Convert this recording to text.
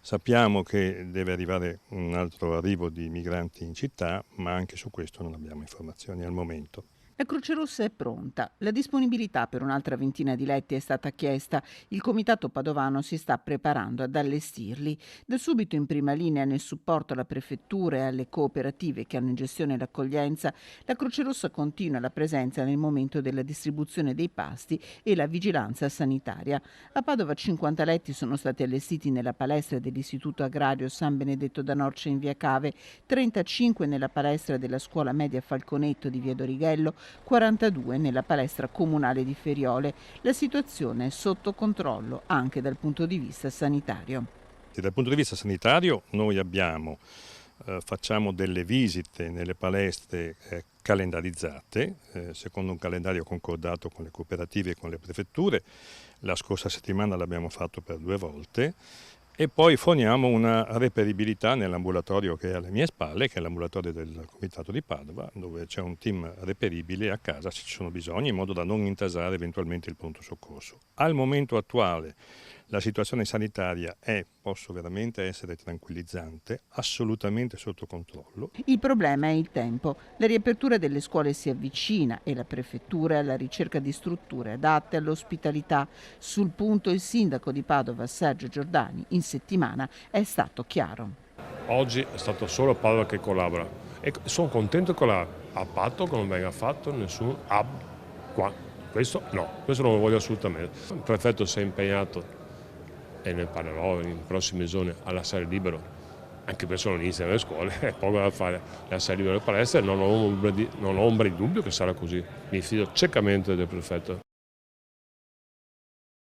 Sappiamo che deve arrivare un altro arrivo di migranti in città, ma anche su questo non abbiamo informazioni al momento. La Croce Rossa è pronta. La disponibilità per un'altra ventina di letti è stata chiesta. Il comitato padovano si sta preparando ad allestirli. Da subito in prima linea nel supporto alla prefettura e alle cooperative che hanno in gestione l'accoglienza, la Croce Rossa continua la presenza nel momento della distribuzione dei pasti e la vigilanza sanitaria. A Padova 50 letti sono stati allestiti nella palestra dell'Istituto Agrario San Benedetto da Norcia in via Cave, 35 nella palestra della scuola media Falconetto di via Dorighello, 42 nella palestra comunale di Feriole. La situazione è sotto controllo anche dal punto di vista sanitario. Dal punto di vista sanitario noi facciamo delle visite nelle palestre calendarizzate, secondo un calendario concordato con le cooperative e con le prefetture. La scorsa settimana l'abbiamo fatto per 2 volte. E poi forniamo una reperibilità nell'ambulatorio che è alle mie spalle, che è l'ambulatorio del Comitato di Padova, dove c'è un team reperibile a casa se ci sono bisogni, in modo da non intasare eventualmente il pronto soccorso. Al momento attuale la situazione sanitaria posso veramente essere tranquillizzante, assolutamente sotto controllo. Il problema è il tempo. La riapertura delle scuole si avvicina e la prefettura è alla ricerca di strutture adatte all'ospitalità. Sul punto il sindaco di Padova, Sergio Giordani, in settimana è stato chiaro. Oggi è stato solo Padova che collabora e sono contento che collabora, a patto che non venga fatto nessun hub qua. Questo no, questo non lo voglio assolutamente. Il prefetto si è impegnato e ne parlerò in prossimi giorni a lasciare libero, anche perché non iniziano le scuole, è poco da fare, lasciare libero le palestre, non ho ombra di dubbio che sarà così, mi fido ciecamente del prefetto.